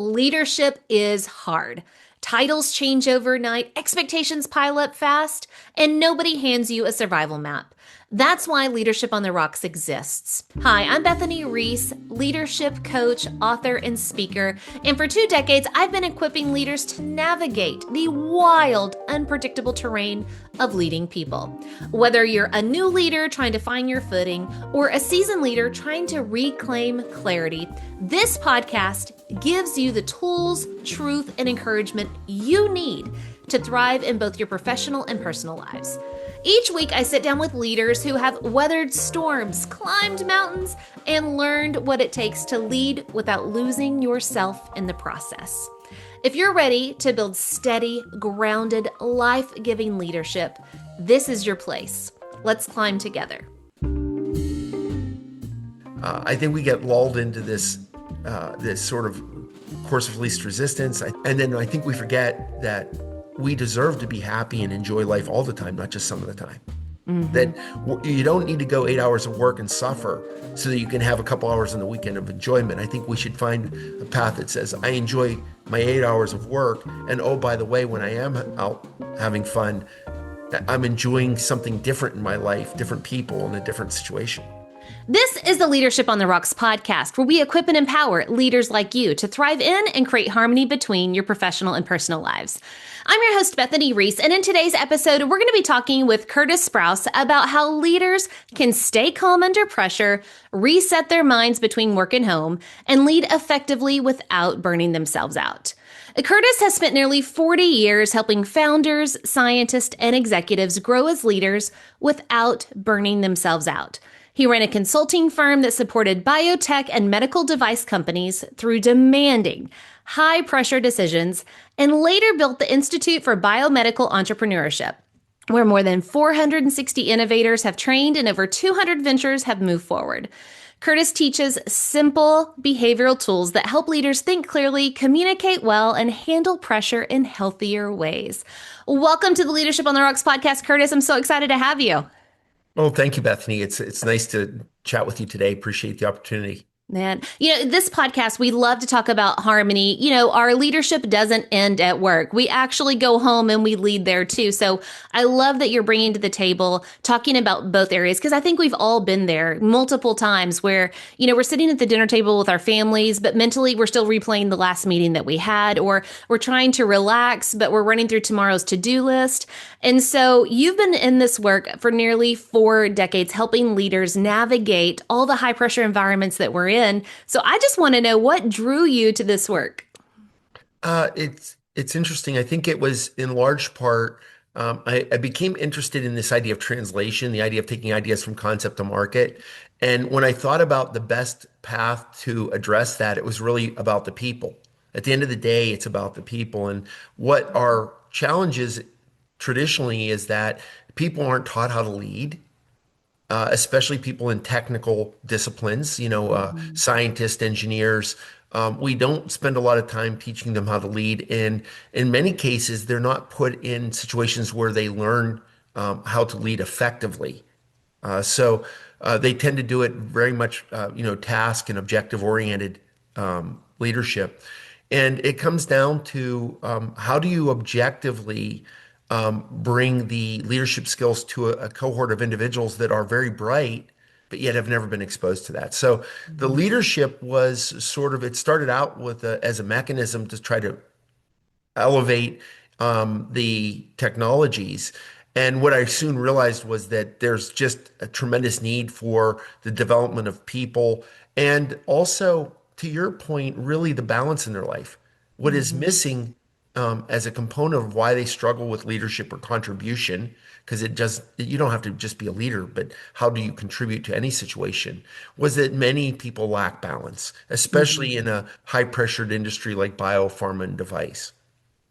leadership is hard. Titles change overnight, expectations pile up fast, and nobody hands you a survival map. That's why Leadership on the Rocks exists. Hi, I'm Bethany Reese, leadership coach, author, and speaker. And for 2 decades, I've been equipping leaders to navigate the wild, unpredictable terrain of leading people. Whether you're a new leader trying to find your footing or a seasoned leader trying to reclaim clarity, this podcast gives you the tools, truth, and encouragement you need to thrive in both your professional and personal lives. Each week, I sit down with leaders who have weathered storms, climbed mountains, and learned what it takes to lead without losing yourself in the process. If you're ready to build steady, grounded, life-giving leadership, this is your place. Let's climb together. I think we get lulled into this sort of course of least resistance. And then I think we forget that we deserve to be happy and enjoy life all the time, not just some of the time. Mm-hmm. That you don't need to go 8 hours of work and suffer so that you can have a couple hours on the weekend of enjoyment. I think we should find a path that says, I enjoy my 8 hours of work. And oh, by the way, when I am out having fun, I'm enjoying something different in my life, different people in a different situation. This is the Leadership on the Rocks podcast, where we equip and empower leaders like you to thrive in and create harmony between your professional and personal lives. I'm your host, Bethany Reese, and in today's episode, we're going to be talking with Curtis Sprouse about how leaders can stay calm under pressure, reset their minds between work and home, and lead effectively without burning themselves out. Curtis has spent nearly 40 years helping founders, scientists, and executives grow as leaders without burning themselves out. He ran a consulting firm that supported biotech and medical device companies through demanding, high-pressure decisions, and later built the Institute for Biomedical Entrepreneurship, where more than 460 innovators have trained and over 200 ventures have moved forward. Curtis teaches simple behavioral tools that help leaders think clearly, communicate well, and handle pressure in healthier ways. Welcome to the Leadership on the Rocks podcast, Curtis. I'm so excited to have you. Oh, thank you, Bethany. It's nice to chat with you today. Appreciate the opportunity. Man, this podcast, we love to talk about harmony. Our leadership doesn't end at work. We actually go home and we lead there too. So I love that you're bringing to the table, talking about both areas, because I think we've all been there multiple times where, we're sitting at the dinner table with our families, but mentally we're still replaying the last meeting that we had, or we're trying to relax, but we're running through tomorrow's to-do list. And so you've been in this work for nearly 4 decades, helping leaders navigate all the high pressure environments that we're in. So I just want to know, what drew you to this work? It's interesting. I think it was in large part, I became interested in this idea of translation, the idea of taking ideas from concept to market. And when I thought about the best path to address that, it was really about the people. At the end of the day, it's about the people. And what our challenges traditionally is that people aren't taught how to lead. Especially people in technical disciplines, scientists, engineers. We don't spend a lot of time teaching them how to lead. And in many cases, they're not put in situations where they learn how to lead effectively. So they tend to do it very much, task and objective oriented leadership. And it comes down to how do you objectively bring the leadership skills to a cohort of individuals that are very bright, but yet have never been exposed to that. So the leadership was it started out with as a mechanism to try to elevate the technologies. And what I soon realized was that there's just a tremendous need for the development of people. And also, to your point, really the balance in their life. What is missing as a component of why they struggle with leadership or contribution, because you don't have to just be a leader, but how do you contribute to any situation, was that many people lack balance, especially in a high pressured industry like biopharma and device.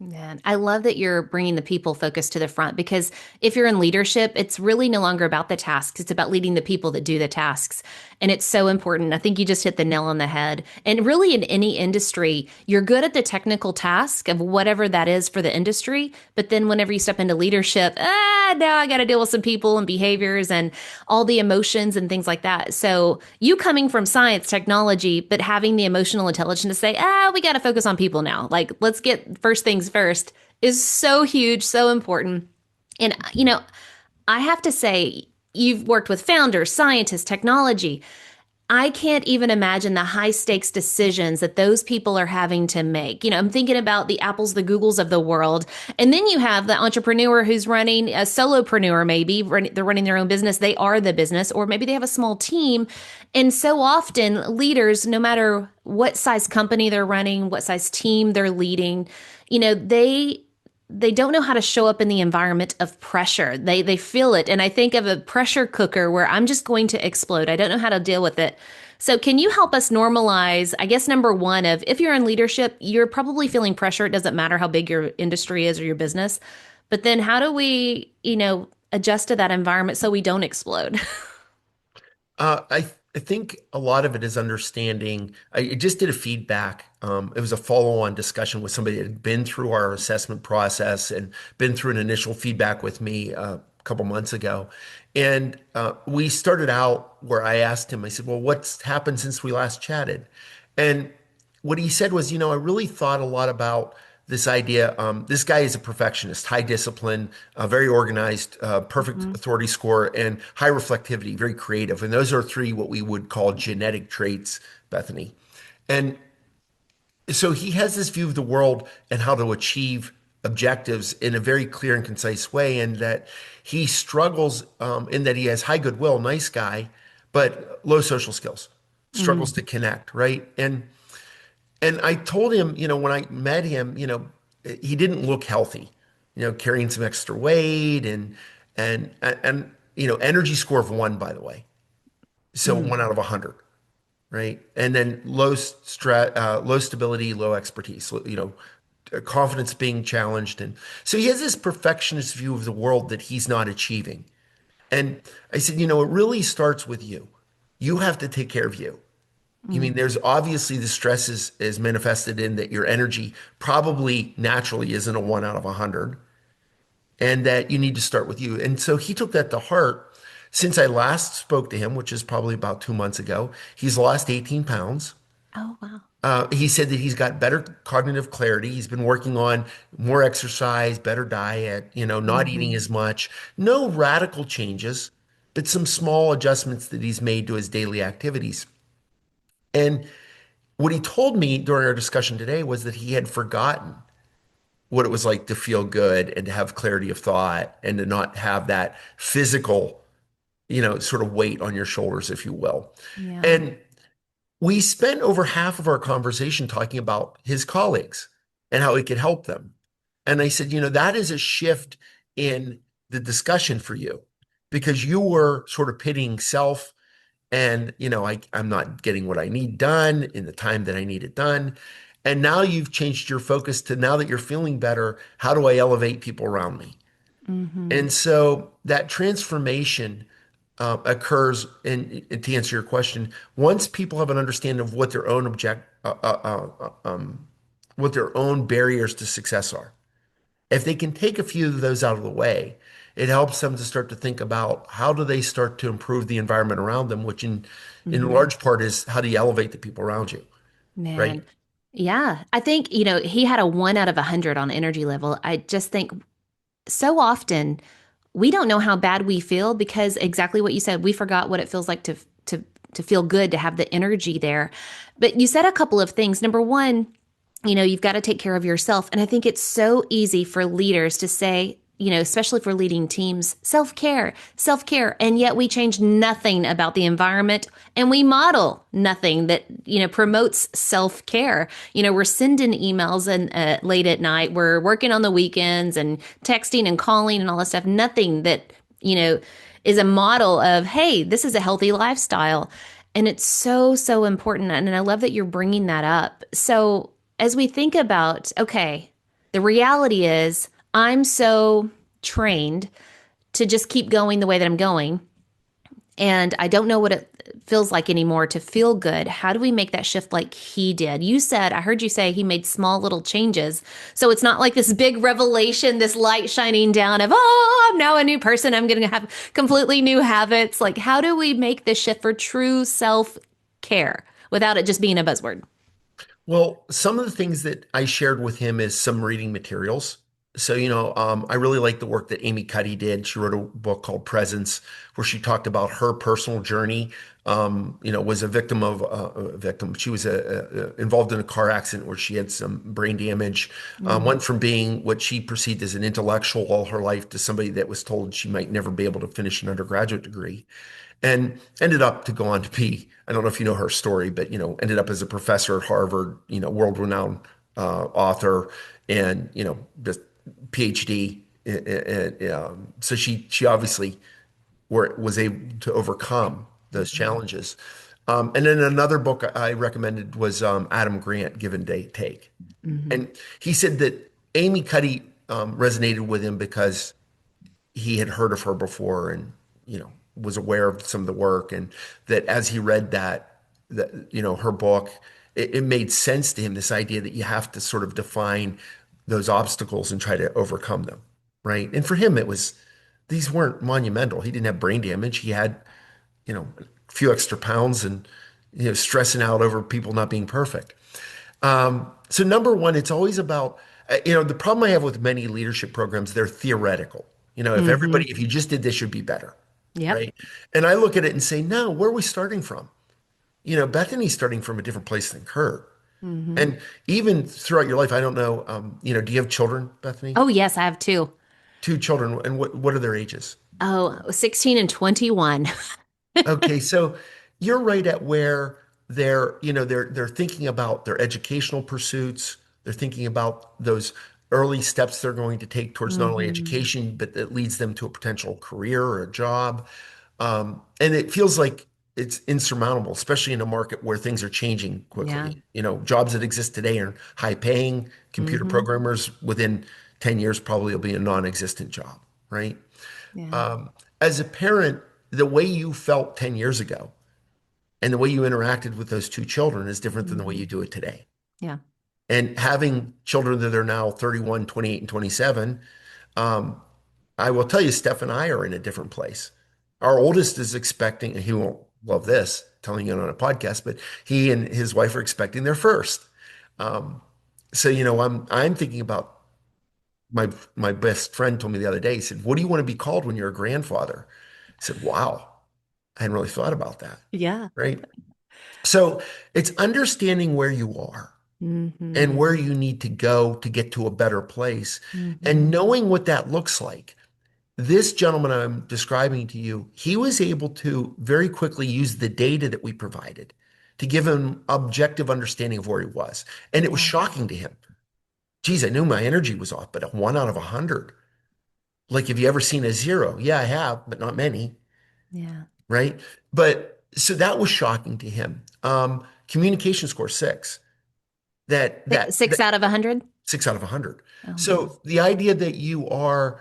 Man, I love that you're bringing the people focus to the front, because if you're in leadership, it's really no longer about the tasks. It's about leading the people that do the tasks. And it's so important. I think you just hit the nail on the head. And really, in any industry, you're good at the technical task of whatever that is for the industry. But then whenever you step into leadership, now I got to deal with some people and behaviors and all the emotions and things like that. So you coming from science, technology, but having the emotional intelligence to say, we got to focus on people now. Like, let's get first things first is so huge, so important. And, I have to say, you've worked with founders, scientists, technology. I can't even imagine the high stakes decisions that those people are having to make. I'm thinking about the Apples, the Googles of the world. And then you have the entrepreneur who's running a solopreneur, maybe they're running their own business. They are the business, or maybe they have a small team. And so often leaders, no matter what size company they're running, what size team they're leading, they don't know how to show up in the environment of pressure. They feel it. And I think of a pressure cooker where I'm just going to explode. I don't know how to deal with it. So can you help us normalize, I guess, number one, of if you're in leadership, you're probably feeling pressure. It doesn't matter how big your industry is or your business. But then how do we, adjust to that environment so we don't explode? I think a lot of it is understanding. I just did a feedback. It was a follow-on discussion with somebody that had been through our assessment process and been through an initial feedback with me a couple months ago. And we started out where I asked him, I said, well, what's happened since we last chatted? And what he said was, I really thought a lot about this idea. This guy is a perfectionist, high discipline, very organized, perfect Mm-hmm. authority score, and high reflectivity, very creative. And those are three what we would call genetic traits, Bethany. And so he has this view of the world and how to achieve objectives in a very clear and concise way, and that he struggles in that he has high goodwill, nice guy, but low social skills, struggles to connect, right? And I told him, when I met him, he didn't look healthy, carrying some extra weight and energy score of 1, by the way. So Mm-hmm. 1 out of 100, right? And then low stress, low stability, low expertise, confidence being challenged. And so he has this perfectionist view of the world that he's not achieving. And I said, it really starts with you. You have to take care of you. You mean there's obviously the stress is manifested in that your energy probably naturally isn't a 1 out of 100, and that you need to start with you. And so he took that to heart. Since I last spoke to him, which is probably about 2 months ago, he's lost 18 pounds. Oh, wow. He said that he's got better cognitive clarity. He's been working on more exercise, better diet, not eating Mm-hmm. as much. No radical changes, but some small adjustments that he's made to his daily activities. And what he told me during our discussion today was that he had forgotten what it was like to feel good and to have clarity of thought and to not have that physical, sort of weight on your shoulders, if you will. Yeah. And we spent over half of our conversation talking about his colleagues and how he could help them. And I said, that is a shift in the discussion for you because you were sort of pitting self and I'm not getting what I need done in the time that I need it done. And now you've changed your focus to, now that you're feeling better, how do I elevate people around me? Mm-hmm. And so that transformation occurs, and to answer your question, once people have an understanding of what their own what their own barriers to success are. If they can take a few of those out of the way, it helps them to start to think about how do they start to improve the environment around them, which in Mm-hmm. large part is how do you elevate the people around you, right? Man. Yeah. I think, he had a 1 out of 100 on energy level. I just think so often we don't know how bad we feel because exactly what you said, we forgot what it feels like to feel good, to have the energy there. But you said a couple of things. Number one, you've got to take care of yourself. And I think it's so easy for leaders to say, especially for leading teams, self care, self care. And yet we change nothing about the environment and we model nothing that, promotes self care. We're sending emails and late at night, we're working on the weekends and texting and calling and all that stuff. Nothing that, is a model of, hey, this is a healthy lifestyle. And it's so, so important. And I love that you're bringing that up. So, as we think about, okay, the reality is I'm so trained to just keep going the way that I'm going. And I don't know feels like anymore to feel good. How do we make that shift like he did? You said, I heard you say he made small little changes. So it's not like this big revelation, this light shining down of, oh, I'm now a new person. I'm going to have completely new habits. Like, how do we make this shift for true self care without it just being a buzzword? Well, some of the things that I shared with him is some reading materials. So, I really like the work that Amy Cuddy did. She wrote a book called Presence, where she talked about her personal journey. Was a victim of a victim. She was involved in a car accident where she had some brain damage. Mm, Went from being what she perceived as an intellectual all her life to somebody that was told she might never be able to finish an undergraduate degree, and ended up to go on to be, I don't know if you know her story, but ended up as a professor at Harvard, world-renowned author, and just PhD. So she obviously was able to overcome those mhm, challenges. And then another book I recommended was Adam Grant, Give and Take. mhm. And he said that Amy Cuddy resonated with him because he had heard of her before and was aware of some of the work, and that as he read that her book, it made sense to him, this idea that you have to sort of define those obstacles and try to overcome them, right? And for him it was, these weren't monumental. He didn't have brain damage. He had a few extra pounds and stressing out over people not being perfect. So number one, it's always about, the problem I have with many leadership programs, they're theoretical. If you just did this, you'd be better, Yep. right? And I look at it and say, no, where are we starting from? Bethany's starting from a different place than Kurt. Hmm. And even throughout your life, I don't know, do you have children, Bethany? Oh, yes, I have two. Two children, and what are their ages? Oh, 16 and 21. Okay, so you're right at where they're thinking about their educational pursuits. They're thinking about those early steps they're going to take towards not only Hmm. education, but that leads them to a potential career or a job. And it feels like it's insurmountable, especially in a market where things are changing Yeah. quickly. Jobs that exist today are high paying. Computer Hmm. programmers within 10 years probably will be a non-existent job, right? Yeah. Um, as a parent, the way you felt 10 years ago and the way you interacted with those two children is different than the way Hmm. you do it today. Yeah. And having children that are now 31, 28, and 27, um, I will tell you, Steph and I are in a different place. Our oldest is expecting, and he won't love this, telling it on a podcast, but he and his wife are expecting their first. Um, so, I'm thinking about, my best friend told me the other day, he said, "What do you want to be called when you're a grandfather?" I said, "Wow, I hadn't really thought about that." Yeah. Right. So it's understanding where you are and Hmm. where you need to go to get to a better place and Hmm. knowing what that looks like. This gentleman I'm describing to you, he was able to very quickly use the data that we provided to give him objective understanding of where he was. And it was Yeah. shocking to him. Geez, I knew my energy was off, but a 1 out of 100. Like, have you ever seen a zero? Yeah, I have, but not many, Yeah. right? But so that was shocking to him. Communication score 6. That that Six that out of 100. 6 out of 100. Oh, man. So the idea that you are,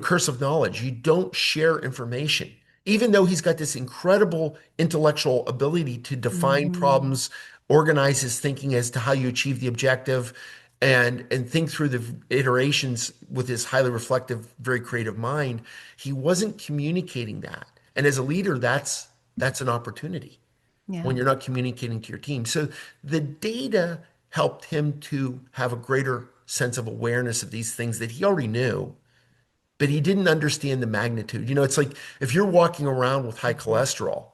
curse of knowledge, you don't share information, even though he's got this incredible intellectual ability to define Hmm. problems, organize his thinking as to how you achieve the objective, and think through the iterations with his highly reflective, very creative mind. He wasn't communicating that. And as a leader, that's an opportunity Yeah. when you're not communicating to your team. So the data helped him to have a greater sense of awareness of these things that he already knew, but he didn't understand the magnitude. It's like if you're walking around with high Mhm. cholesterol,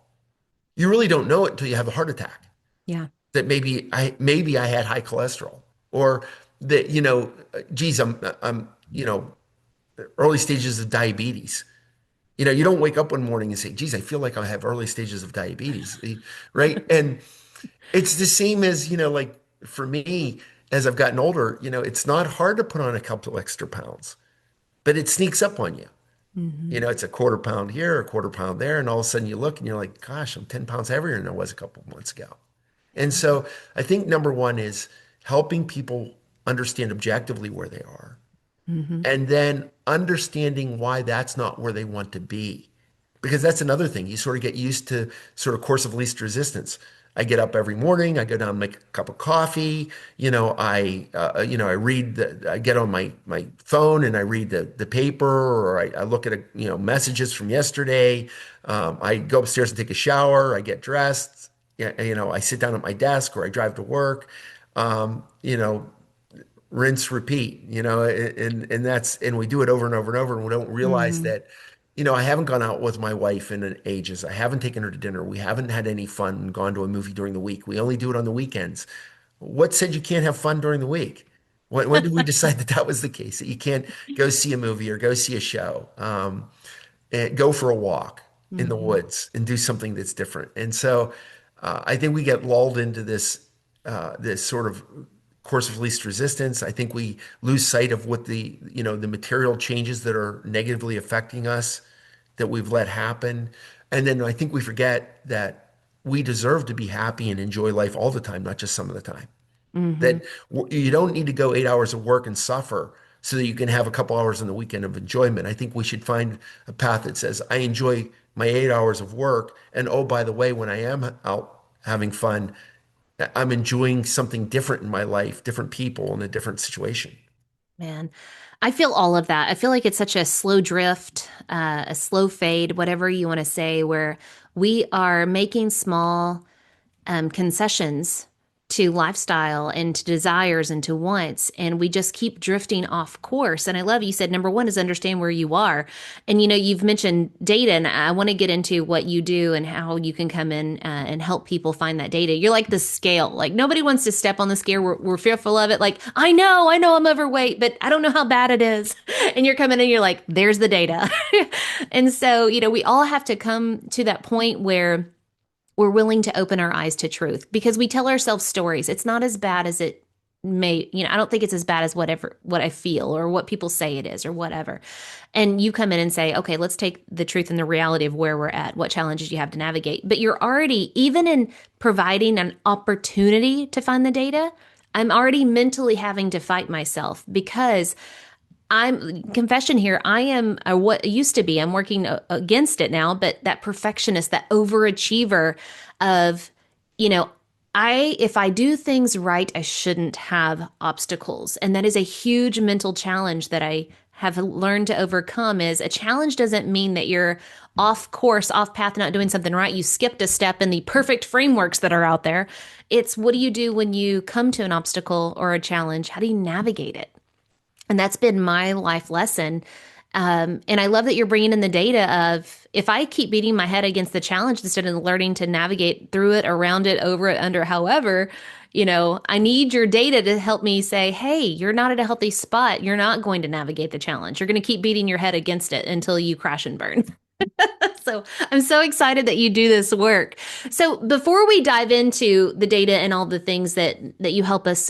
you really don't know it until you have a heart attack. Yeah. That maybe I had high cholesterol, or that geez, I'm early stages of diabetes. You don't wake up one morning and say, geez, I feel like I have early stages of diabetes, right? And it's the same as, like for me, as I've gotten older, it's not hard to put on a couple extra pounds, but it sneaks up on you. Hmm. It's a quarter pound here, a quarter pound there, and all of a sudden you look and you're like, gosh, I'm 10 pounds heavier than I was a couple of months ago. And so I think number one is helping people understand objectively where they are, Hmm. and then understanding why that's not where they want to be. because that's another thing. You sort of get used to sort of course of least resistance. I get up every morning, I go down and make a cup of coffee, I read I get on my phone and I read the paper, or I look at messages from yesterday. I go upstairs and take a shower, I get dressed, yeah, I sit down at my desk or I drive to work. Um, you know, rinse, repeat, and we do it over and over and over, and we don't realize Hmm. that, I haven't gone out with my wife in ages. I haven't taken her to dinner. We haven't had any fun and gone to a movie during the week. We only do it on the weekends. What said you can't have fun during the week? When did we decide that that was the case? That you can't go see a movie or go see a show, and go for a walk in the Hmm. woods and do something that's different. And so I think we get lulled into this sort of course of least resistance. I think we lose sight of what the material changes that are negatively affecting us that we've let happen. And then I think we forget that we deserve to be happy and enjoy life all the time, not just some of the time. Hmm. That you don't need to go 8 hours of work and suffer so that you can have a couple hours on the weekend of enjoyment. I think we should find a path that says, I enjoy my 8 hours of work. And oh, by the way, when I am out having fun, I'm enjoying something different in my life, different people in a different situation. Man, I feel all of that. I feel like it's such a slow drift, a slow fade, whatever you want to say, where we are making small concessions to lifestyle and to desires and to wants, and we just keep drifting off course. And I love you said number one is understand where you are. And you've mentioned data, and I want to get into what you do and how you can come in and help people find that data. You're like the scale. Like nobody wants to step on the scale. We're fearful of it. Like I know I'm overweight, but I don't know how bad it is. And you're coming in, you're like, there's the data. And so we all have to come to that point where we're willing to open our eyes to truth because we tell ourselves stories. It's not as bad as it may, I don't think it's as bad as what I feel or what people say it is or whatever. And you come in and say, okay, let's take the truth and the reality of where we're at, what challenges you have to navigate. But you're already, even in providing an opportunity to find the data, I'm already mentally having to fight myself because I'm confession here. I am what used to be. I'm working against it now, but that perfectionist, that overachiever of, you know, if I do things right, I shouldn't have obstacles. And that is a huge mental challenge that I have learned to overcome. Is a challenge doesn't mean that you're off course, off path, not doing something right. You skipped a step in the perfect frameworks that are out there. It's what do you do when you come to an obstacle or a challenge? How do you navigate it? And that's been my life lesson. And I love that you're bringing in the data of if I keep beating my head against the challenge instead of learning to navigate through it, around it, over it, under, however, I need your data to help me say, hey, you're not at a healthy spot. You're not going to navigate the challenge. You're going to keep beating your head against it until you crash and burn. So I'm so excited that you do this work. So before we dive into the data and all the things that you help us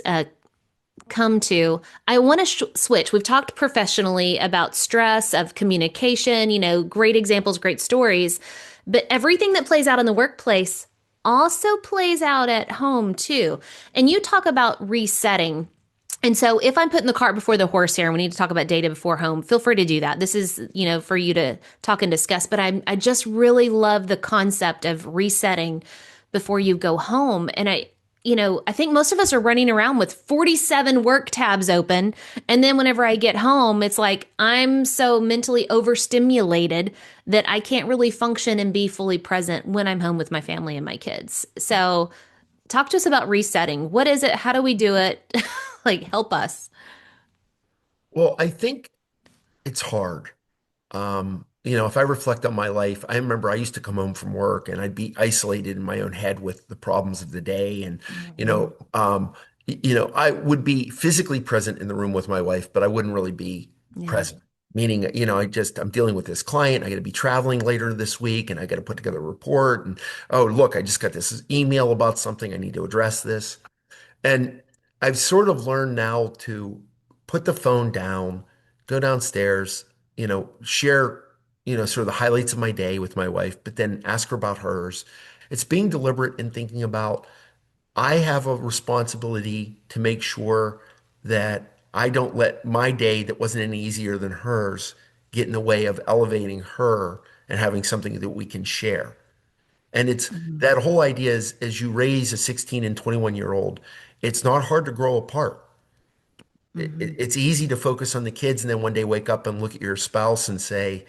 come to, I want to switch. We've talked professionally about stress, of communication, great examples, great stories, but everything that plays out in the workplace also plays out at home too. And you talk about resetting. And so if I'm putting the cart before the horse here and we need to talk about data before home, feel free to do that. This is, for you to talk and discuss, but I just really love the concept of resetting before you go home. And I think most of us are running around with 47 work tabs open. And then whenever I get home, it's like I'm so mentally overstimulated that I can't really function and be fully present when I'm home with my family and my kids. So, talk to us about resetting. What is it? How do we do it? Like, help us. Well, I think it's hard. If I reflect on my life, I remember I used to come home from work and I'd be isolated in my own head with the problems of the day. And, Mhm. I would be physically present in the room with my wife, but I wouldn't really be Yeah. present. Meaning, I'm dealing with this client. I got to be traveling later this week and I got to put together a report. And oh, look, I just got this email about something. I need to address this. And I've sort of learned now to put the phone down, go downstairs, share, sort of the highlights of my day with my wife, but then ask her about hers. It's being deliberate and thinking about I have a responsibility to make sure that I don't let my day that wasn't any easier than hers get in the way of elevating her and having something that we can share. And it's Mhm. that whole idea is as you raise a 16 and 21-year-old, it's not hard to grow apart. Mhm. It's easy to focus on the kids and then one day wake up and look at your spouse and say,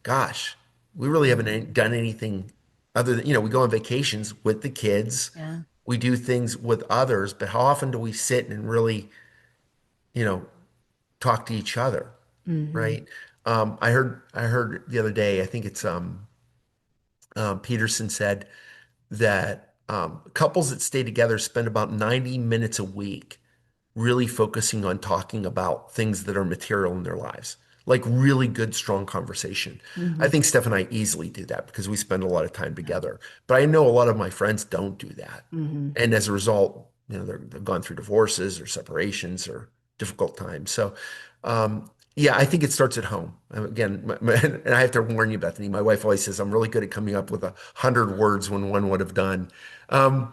gosh, we really Mhm. haven't done anything other than, we go on vacations with the kids, Yeah. we do things with others, but how often do we sit and really, you know, talk to each other, Mhm. right? I heard the other day, I think it's Peterson said that couples that stay together spend about 90 minutes a week really focusing on talking about things that are material in their lives, like really good, strong conversation. I Mhm. think Steph and I easily do that because we spend a lot of time together. But I know a lot of my friends don't do that. Mhm. And as a result, they've gone through divorces or separations or difficult times. So, yeah, I think it starts at home. Again, and I have to warn you, Bethany, my wife always says I'm really good at coming up with 100 words when one would have done. Um,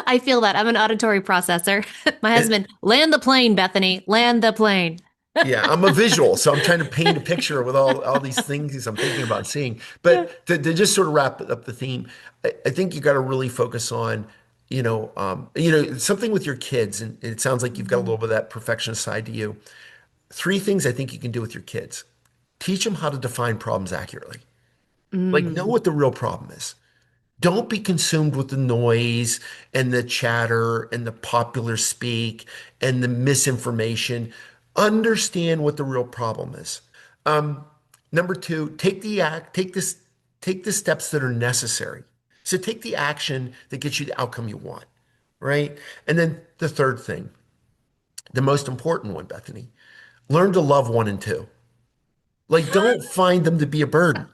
I feel that. I'm an auditory processor. My it, husband, land the plane, Bethany, land the plane. Yeah, I'm a visual, so I'm trying to paint a picture with all these things I'm thinking about seeing. But to just sort of wrap up the theme, I think you got to really focus on, something with your kids, and it sounds like you've got a Mhm. little bit of that perfectionist side to you. Three things I think you can do with your kids. Teach them how to define problems accurately. Like, know Mm. what the real problem is. Don't be consumed with the noise and the chatter and the popular speak and the misinformation. Understand what the real problem is. Um, Number two, take the steps that are necessary. So take the action that gets you the outcome you want, right? And then the third thing, the most important one, Bethany, learn to love one and two. Like, don't find them to be a burden.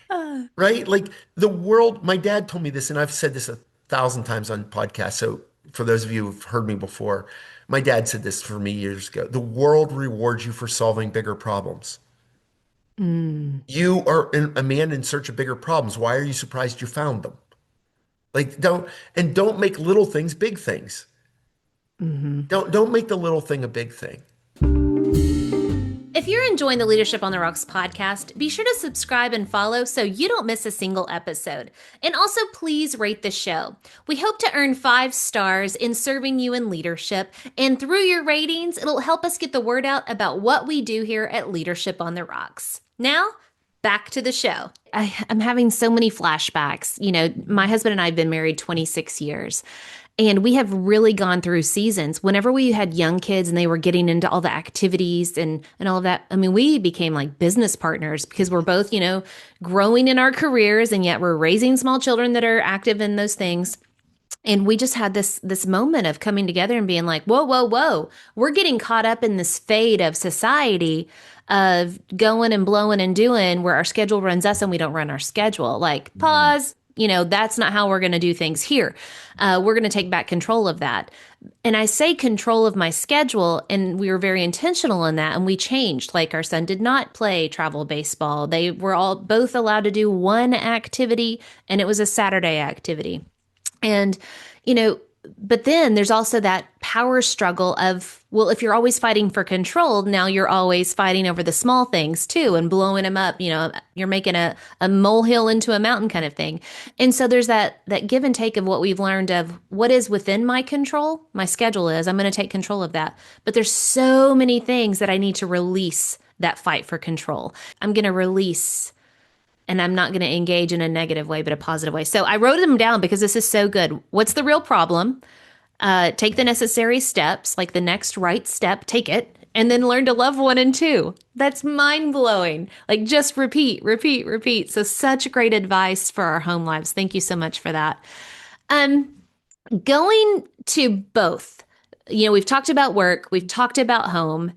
Ah. Right? Like the world, my dad told me this, and I've said this 1,000 times on podcasts. So for those of you who've heard me before, my dad said this for me years ago. The world rewards you for solving bigger problems. Mm. You are a man in search of bigger problems. Why are you surprised you found them? Like don't make little things big things. Mhm. Don't make the little thing a big thing. If you're enjoying the Leadership on the Rocks podcast, be sure to subscribe and follow so you don't miss a single episode. And also, please rate the show. We hope to earn 5 stars in serving you in leadership, and through your ratings, it'll help us get the word out about what we do here at Leadership on the Rocks. Now, back to the show. I'm having so many flashbacks. My husband and I have been married 26 years. And we have really gone through seasons. Whenever we had young kids and they were getting into all the activities and all of that, I mean, we became like business partners because we're both, growing in our careers and yet we're raising small children that are active in those things. And we just had this moment of coming together and being like, whoa, whoa, whoa, we're getting caught up in this fade of society of going and blowing and doing where our schedule runs us and we don't run our schedule. Like, Mhm. pause. That's not how we're going to do things here. We're going to take back control of that. And I say control of my schedule, and we were very intentional in that. And we changed. Like, our son did not play travel baseball. They were all both allowed to do one activity, and it was a Saturday activity. And, you know, but then there's also that power struggle of, well, if you're always fighting for control, now you're always fighting over the small things too and blowing them up. You're making a molehill into a mountain kind of thing. And so there's that give and take of what we've learned of what is within my control. My schedule is, I'm going to take control of that. But there's so many things that I need to release that fight for control. I'm going to release and I'm not going to engage in a negative way, but a positive way. So I wrote them down because this is so good. What's the real problem? Take the necessary steps, like the next right step, take it, and then learn to love one and two. That's mind blowing. Like just repeat, repeat, repeat. So such great advice for our home lives. Thank you so much for that. Um, Going to both. We've talked about work, we've talked about home.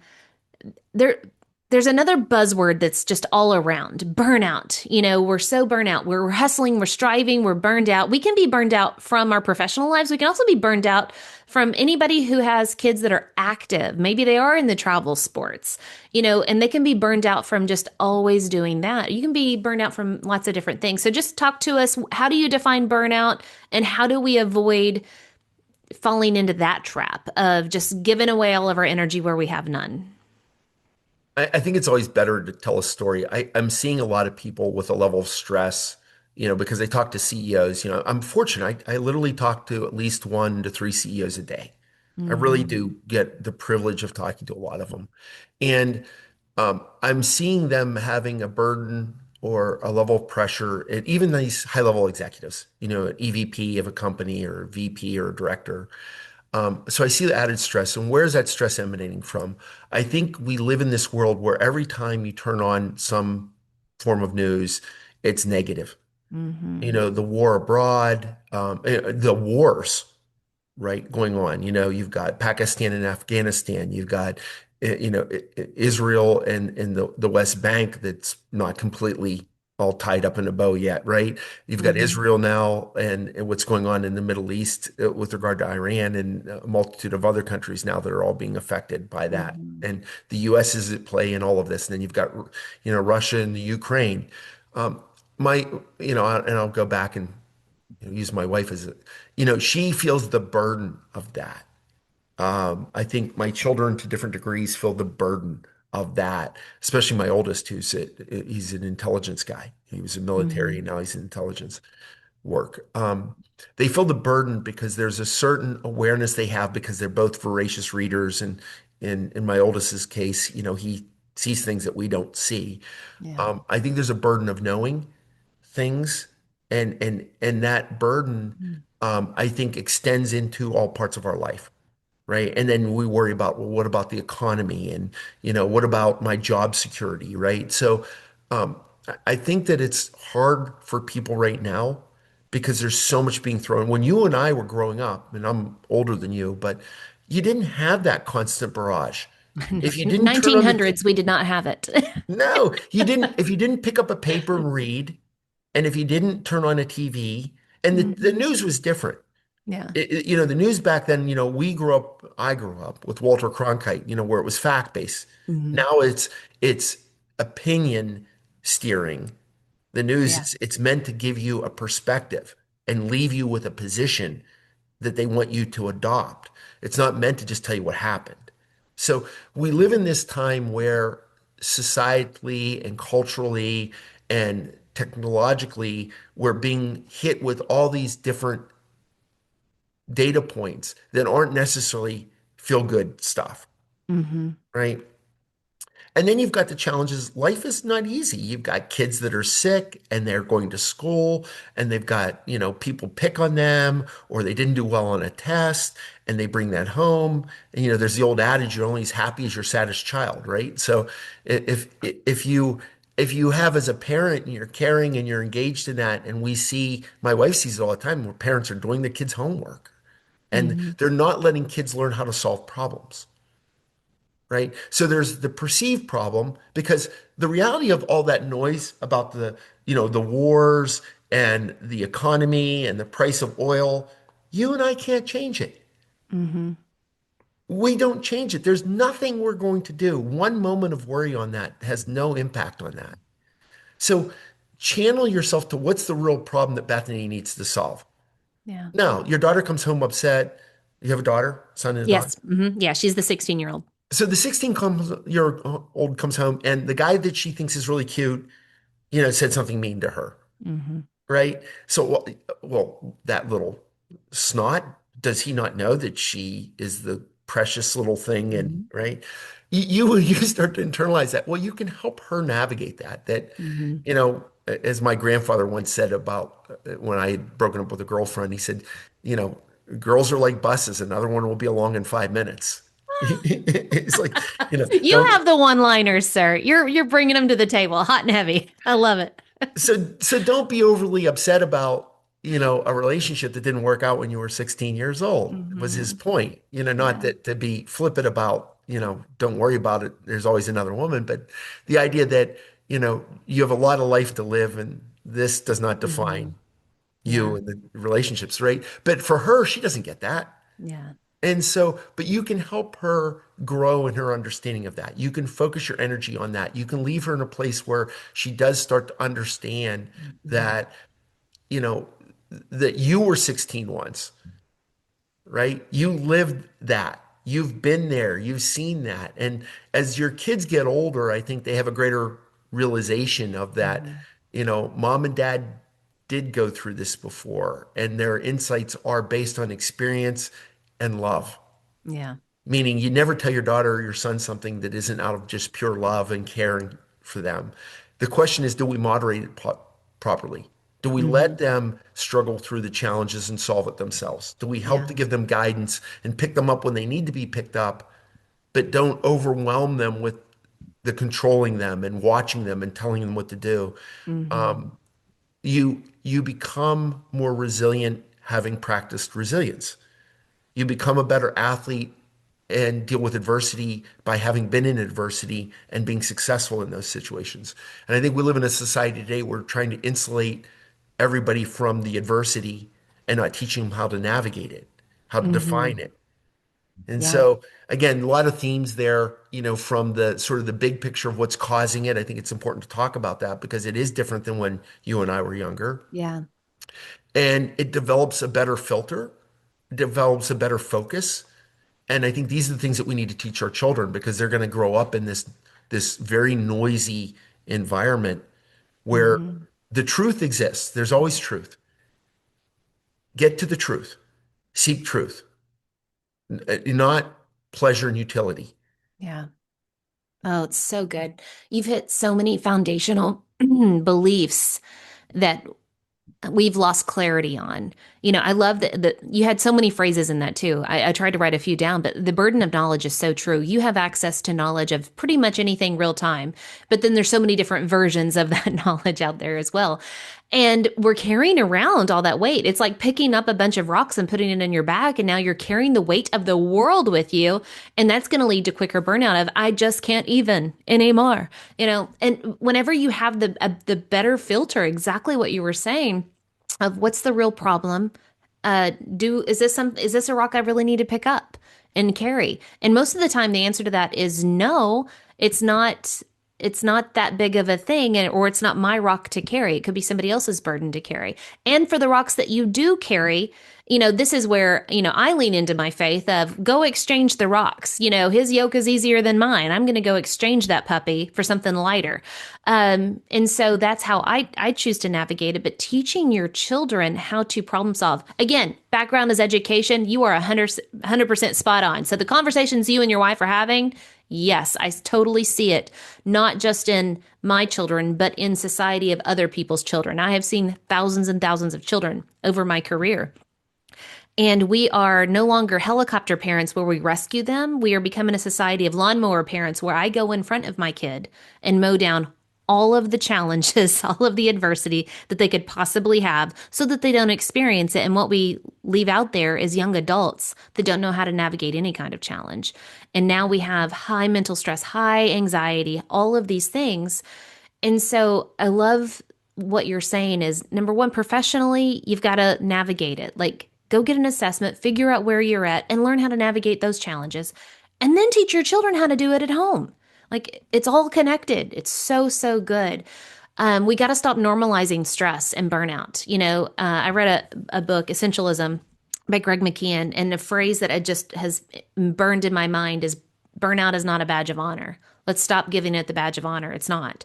There's another buzzword that's just all around burnout. We're so burnout. We're hustling, we're striving, we're burned out. We can be burned out from our professional lives. We can also be burned out from anybody who has kids that are active. Maybe they are in the travel sports, and they can be burned out from just always doing that. You can be burned out from lots of different things. So just talk to us. How do you define burnout and how do we avoid falling into that trap of just giving away all of our energy where we have none? I think it's always better to tell a story. I'm seeing a lot of people with a level of stress, because they talk to CEOs. I'm fortunate. I literally talk to at least 1 to 3 CEOs a day. I really Hmm. do get the privilege of talking to a lot of them. And I'm seeing them having a burden or a level of pressure, and even these high level executives, an EVP of a company or a VP or a director. So I see the added stress. And where is that stress emanating from? I think we live in this world where every time you turn on some form of news, it's negative. Hmm. The war abroad, the wars, right, going on. You've got Pakistan and Afghanistan. You've got, Israel and the West Bank that's not completely all tied up in a bow yet, right? You've got Hmm. Israel now and what's going on in the Middle East with regard to Iran and a multitude of other countries now that are all being affected by that. Hmm. And the U.S. is at play in all of this. And then you've got, Russia and the Ukraine. Um, my, and I'll go back and use my wife as she feels the burden of that. I think my children to different degrees feel the burden of that, especially my oldest, he's an intelligence guy. He was in military Hmm. and now he's in intelligence work. They feel the burden because there's a certain awareness they have because they're both voracious readers. And in my oldest's case, he sees things that we don't see. Yeah. I think there's a burden of knowing things, and that burden, I think, extends into all parts of our life, right? And then we worry about, well, what about the economy, and what about my job security, right? So, I think that it's hard for people right now because there's so much being thrown. When you and I were growing up, and I'm older than you, but you didn't have that constant barrage. If you didn't turn on the 1900s, we did not have it. no, you didn't. If you didn't pick up a paper and read, and if you didn't turn on a TV, and the Hmm. news was different. Yeah. The news back then, I grew up with Walter Cronkite, where it was fact-based. Hmm. Now it's opinion steering. The news, Yeah. it's meant to give you a perspective and leave you with a position that they want you to adopt. It's not meant to just tell you what happened. So we live in this time where societally and culturally and technologically, we're being hit with all these different data points that aren't necessarily feel good stuff, Hmm. right? And then you've got the challenges. Life is not easy. You've got kids that are sick and they're going to school and they've got, people pick on them or they didn't do well on a test and they bring that home. And, there's the old adage, you're only as happy as your saddest child, right? So if you have as a parent and you're caring and you're engaged in that, and my wife sees it all the time where parents are doing the kids' homework and Hmm. they're not letting kids learn how to solve problems, right? So there's the perceived problem because the reality of all that noise about the wars and the economy and the price of oil, you and I can't change it. Hmm. We don't change it. There's nothing we're going to do. One moment of worry on that has no impact on that. So channel yourself to what's the real problem that Bethany needs to solve. Yeah. Now, your daughter comes home upset. You have a daughter, son and a daughter? Yes. Hmm. Yeah. She's the 16-year-old. So the 16-year old comes home, and the guy that she thinks is really cute, said something mean to her, Hmm. right? So, well, that little snot, does he not know that she is the precious little thing? And Hmm. right, you start to internalize that. Well, you can help her navigate that. Hmm. As my grandfather once said about when I had broken up with a girlfriend, he said, you know, girls are like buses. Another one will be along in 5 minutes. It's like, You don't have the one-liners, sir. You're bringing them to the table, hot and heavy. I love it. so don't be overly upset about, a relationship that didn't work out when you were 16 years old, was his Hmm. point. Not Yeah. that to be flippant about, don't worry about it. There's always another woman, but the idea that, you have a lot of life to live and this does not Hmm. define you Yeah. and the relationships, right? But for her, she doesn't get that. Yeah. And so, but you can help her grow in her understanding of that. You can focus your energy on that. You can leave her in a place where she does start to understand Hmm. that, you know, that you were 16 once, right? You lived that. You've been there, you've seen that. And as your kids get older, I think they have a greater realization of that. Mhm. Mom and dad did go through this before, and their insights are based on experience and love. Yeah. Meaning, you never tell your daughter or your son something that isn't out of just pure love and caring for them. The question is, do we moderate it properly? Do we let Hmm. them struggle through the challenges and solve it themselves? Do we help Yeah. to give them guidance and pick them up when they need to be picked up, but don't overwhelm them with the controlling them and watching them and telling them what to do? Hmm. You become more resilient having practiced resilience. You become a better athlete and deal with adversity by having been in adversity and being successful in those situations. And I think we live in a society today where we're trying to insulate everybody from the adversity and not teaching them how to navigate it, how to Hmm. define it. And Yeah. so, again, a lot of themes there, from the sort of the big picture of what's causing it. I think it's important to talk about that because it is different than when you and I were younger. Yeah. And it develops a better filter, develops a better focus. And I think these are the things that we need to teach our children because they're going to grow up in this very noisy environment where Hmm. the truth exists. There's always truth. Get to the truth. Seek truth, not pleasure and utility. Yeah. Oh, it's so good. You've hit so many foundational beliefs that we've lost clarity on. I love that you had so many phrases in that too. I tried to write a few down, but the burden of knowledge is so true. You have access to knowledge of pretty much anything real time, but then there's so many different versions of that knowledge out there as well. And we're carrying around all that weight. It's like picking up a bunch of rocks and putting it in your bag, and now you're carrying the weight of the world with you, and that's going to lead to quicker burnout of I just can't even anymore. And whenever you have the better filter, exactly what you were saying of what's the real problem. Do is this a rock I really need to pick up and carry? And most of the time the answer to that is no, it's not. It's not that big of a thing, or it's not my rock to carry. It could be somebody else's burden to carry. And for the rocks that you do carry, this is where, I lean into my faith of go exchange the rocks. His yoke is easier than mine. I'm going to go exchange that puppy for something lighter. And so that's how I choose to navigate it. But teaching your children how to problem solve. Again, background is education. You are 100% spot on. So the conversations you and your wife are having, yes, I totally see it, not just in my children, but in society of other people's children. I have seen thousands and thousands of children over my career. And we are no longer helicopter parents where we rescue them. We are becoming a society of lawnmower parents where I go in front of my kid and mow down all of the challenges, all of the adversity that they could possibly have so that they don't experience it. And what we leave out there is young adults that don't know how to navigate any kind of challenge. And now we have high mental stress, high anxiety, all of these things. And so I love what you're saying is number one, professionally, you've got to navigate it. Like, go get an assessment, figure out where you're at, and learn how to navigate those challenges. And then teach your children how to do it at home. Like, it's all connected. It's so, so good. We got to stop normalizing stress and burnout. I read a book, Essentialism, by Greg McKeown, and a phrase that I just has burned in my mind is burnout is not a badge of honor. Let's stop giving it the badge of honor. It's not.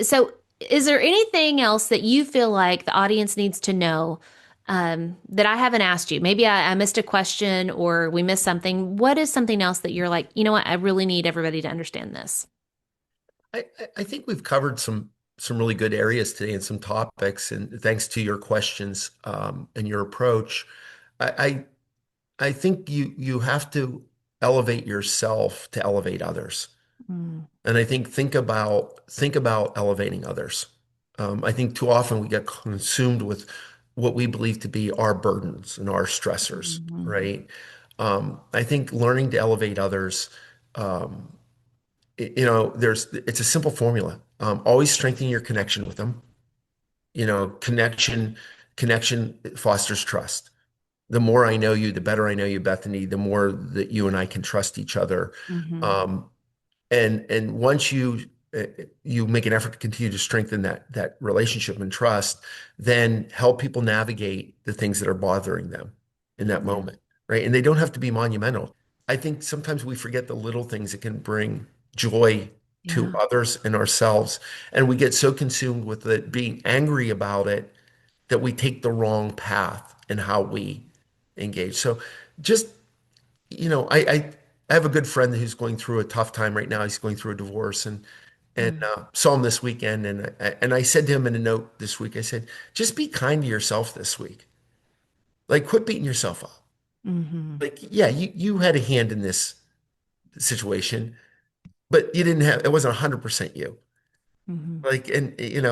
So, is there anything else that you feel like the audience needs to know that I haven't asked you? Maybe I missed a question or we missed something. What is something else that you're like, you know what? I really need everybody to understand this. I think we've covered some really good areas today and some topics. And thanks to your questions and your approach, I I think you have to elevate yourself to elevate others. Mm, And I think about elevating others. I think too often we get consumed with what we believe to be our burdens and our stressors, mhm, right? I think learning to elevate others, um, it's a simple formula. Always strengthen your connection with them. Connection fosters trust. The more I know you, the better I know you, Bethany, the more that you and I can trust each other. mhm. Um, and once you make an effort to continue to strengthen that relationship and trust, then help people navigate the things that are bothering them in that Yeah. moment, right? And they don't have to be monumental. I think sometimes we forget the little things that can bring joy to Yeah. others and ourselves. And we get so consumed with it, being angry about it, that we take the wrong path in how we engage. So just, I have a good friend who's going through a tough time right now. He's going through a divorce and Mm. saw him this weekend. And I said to him in a note this week, I said, just be kind to yourself this week. Like, quit beating yourself up. Hmm. Like, yeah, you had a hand in this situation, but you didn't have, it wasn't 100% you. Hmm. Like, and the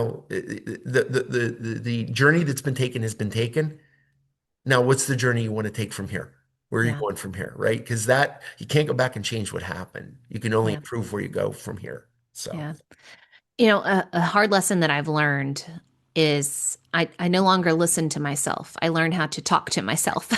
journey that's been taken has been taken. Now, what's the journey you want to take from here? Where are you Yeah. going from here? Right? Because that you can't go back and change what happened. You can only Yeah. improve where you go from here. So, Yeah. A hard lesson that I've learned is I no longer listen to myself. I learn how to talk to myself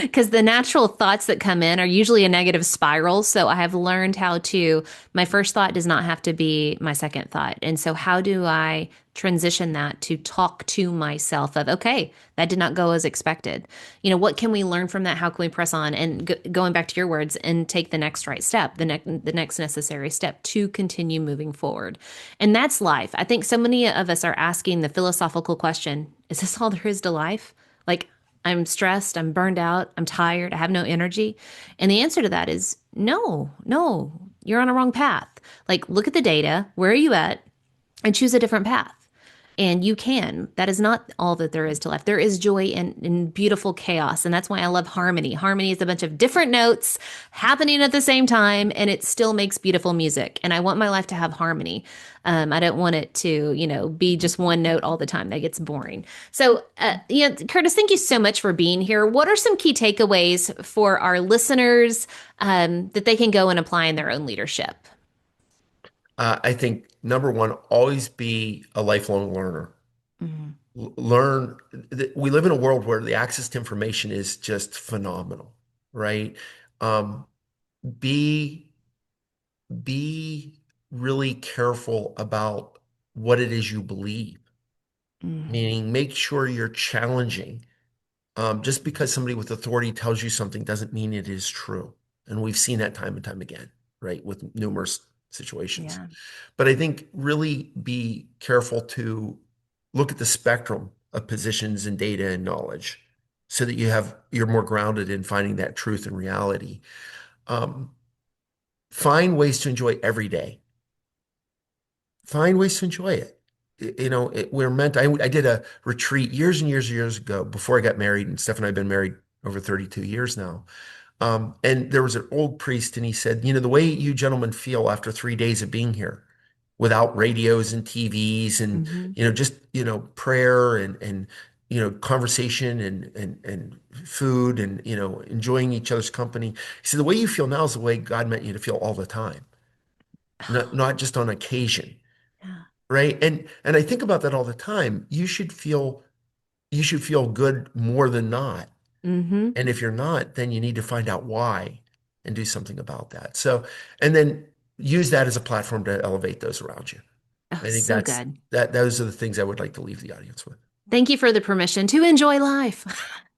because the natural thoughts that come in are usually a negative spiral. So I have learned how to, my first thought does not have to be my second thought. And so, how do I transition that to talk to myself of, okay, that did not go as expected? What can we learn from that? How can we press on? And going back to your words, and take the next right step, the next necessary step to continue moving forward. And that's life. I think so many of us are asking the philosophical question, is this all there is to life? Like, I'm stressed, I'm burned out, I'm tired, I have no energy. And the answer to that is no, no, you're on a wrong path. Like, look at the data, where are you at, and choose a different path. And you can. That is not all that there is to life. There is joy in beautiful chaos. And that's why I love harmony. Harmony is a bunch of different notes happening at the same time, and it still makes beautiful music. And I want my life to have harmony. I don't want it to, be just one note all the time. That gets boring. So, Curtis, thank you so much for being here. What are some key takeaways for our listeners that they can go and apply in their own leadership? I think number one, always be a lifelong learner. Mhm. Learn. We live in a world where the access to information is just phenomenal, right? Um, be be really careful about what it is you believe, Mhm. meaning make sure you're challenging. Just because somebody with authority tells you something doesn't mean it is true. And we've seen that time and time again, right, with numerous situations. Yeah. But I think really be careful to look at the spectrum of positions and data and knowledge so that you're more grounded in finding that truth and reality. Um, find ways to enjoy every day. Find ways to enjoy it. We're meant, I did a retreat years and years and years ago before I got married, and Steph and I have been married over 32 years now. And there was an old priest, and he said, the way you gentlemen feel after 3 days of being here without radios and TVs and, Mhm. just, prayer and, conversation and food and, enjoying each other's company. He said, the way you feel now is the way God meant you to feel all the time, not just on occasion. Yeah. Right. And I think about that all the time. You should feel good more than not. Hmm. And if you're not, then you need to find out why and do something about that. So, and then use that as a platform to elevate those around you. Oh, I think so good. those are the things I would like to leave the audience with. Thank you for the permission to enjoy life.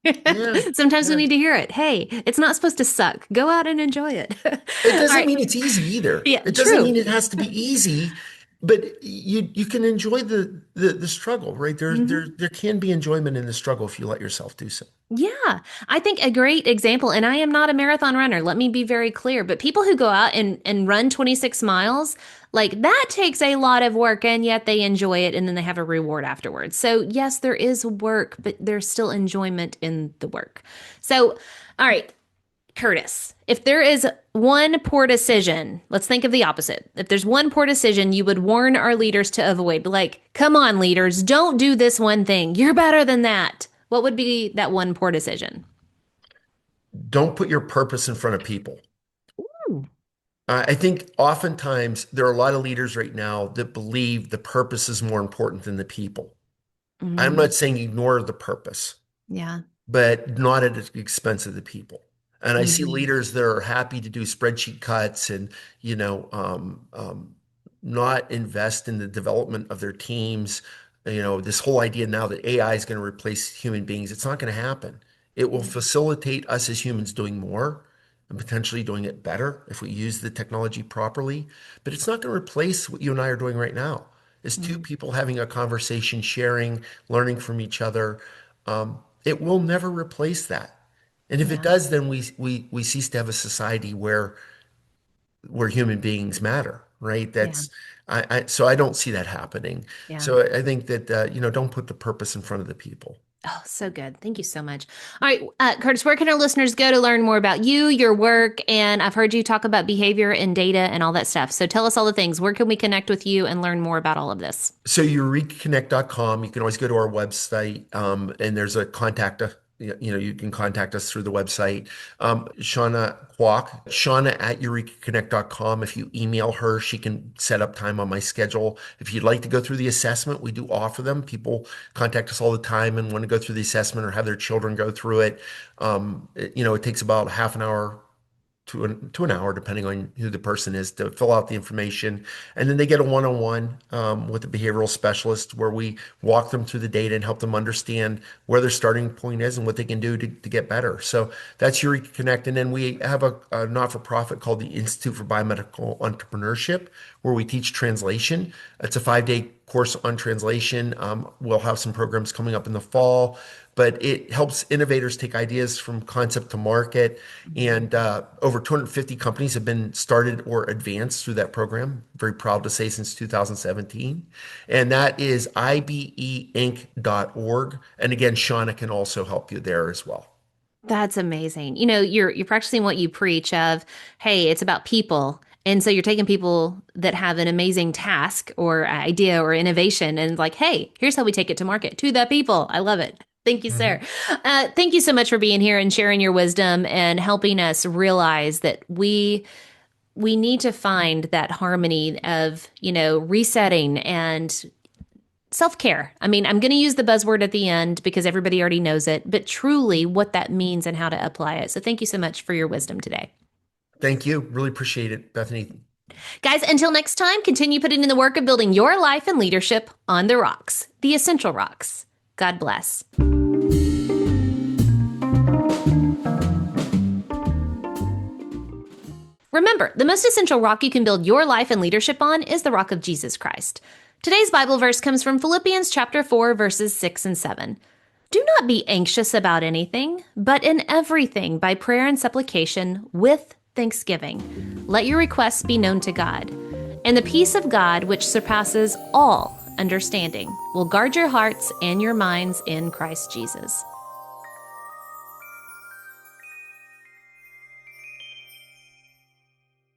Yeah. Sometimes we Yeah. need to hear it. Hey, it's not supposed to suck. Go out and enjoy it. All It doesn't right. mean it's easy either. Yeah, It doesn't true. mean it has to be easy, but you can enjoy the struggle, right? There there Hmm. there can be enjoyment in the struggle if you let yourself do so. Yeah, I think a great example, and I am not a marathon runner, let me be very clear, but people who go out and run 26 miles, like that takes a lot of work, and yet they enjoy it and then they have a reward afterwards. So, yes, there is work, but there's still enjoyment in the work. So, all right, Curtis, if there is one poor decision, let's think of the opposite. If there's one poor decision you would warn our leaders to avoid, like, come on, leaders, don't do this one thing. You're better than that. What would be that one poor decision? Don't put your purpose in front of people. Ooh. I think oftentimes there are a lot of leaders right now that believe the purpose is more important than the people. I'm Mm, not saying ignore the purpose, yeah. but not at the expense of the people. And I see Hmm. leaders that are happy to do spreadsheet cuts and, not invest in the development of their teams. This whole idea now that AI is going to replace human beings, it's not going to happen. It will Yeah. facilitate us as humans doing more, and potentially doing it better if we use the technology properly. But it's not going to replace what you and I are doing right now. It's two Mm. people having a conversation, sharing, learning from each other. It will never replace that. And if it Yeah. does, then we cease to have a society where human beings matter, right? Yeah. So I don't see that happening. Yeah. So I think that don't put the purpose in front of the people. Oh, so good. Thank you so much. All right, Curtis, where can our listeners go to learn more about you, your work? And I've heard you talk about behavior and data and all that stuff. So tell us all the things. Where can we connect with you and learn more about all of this? So eurekaconnect.com, you can always go to our website, and there's a contact us. You can contact us through the website. Shauna Kwok, Shauna at eurekaconnect.com. If you email her, she can set up time on my schedule. If you'd like to go through the assessment, we do offer them. People contact us all the time and want to go through the assessment or have their children go through it. It takes about half an hour to an hour, depending on who the person is, to fill out the information. And then they get a one-on-one with a behavioral specialist where we walk them through the data and help them understand where their starting point is and what they can do to get better. So that's Eureka Connect. And then we have a not-for-profit called the Institute for Biomedical Entrepreneurship, where we teach translation. It's a 5-day course on translation. We'll have some programs coming up in the fall, but it helps innovators take ideas from concept to market. And over 250 companies have been started or advanced through that program. Very proud to say since 2017. And that is ibeinc.org. And again, Shauna can also help you there as well. That's amazing. You're practicing what you preach of, hey, it's about people. And so you're taking people that have an amazing task or idea or innovation and like, hey, here's how we take it to market to the people. I love it. Thank you, sir. Mhm. Thank you so much for being here and sharing your wisdom and helping us realize that we need to find that harmony of, resetting and self-care. I mean, I'm going to use the buzzword at the end because everybody already knows it, but truly what that means and how to apply it. So thank you so much for your wisdom today. Thank you. Really appreciate it, Bethany. Guys, until next time, continue putting in the work of building your life and leadership on the rocks, the essential rocks. God bless. Remember, the most essential rock you can build your life and leadership on is the rock of Jesus Christ. Today's Bible verse comes from Philippians chapter 4, verses 6 and 7. Do not be anxious about anything, but in everything by prayer and supplication with thanksgiving. Let your requests be known to God. And the peace of God, which surpasses all understanding, will guard your hearts and your minds in Christ Jesus.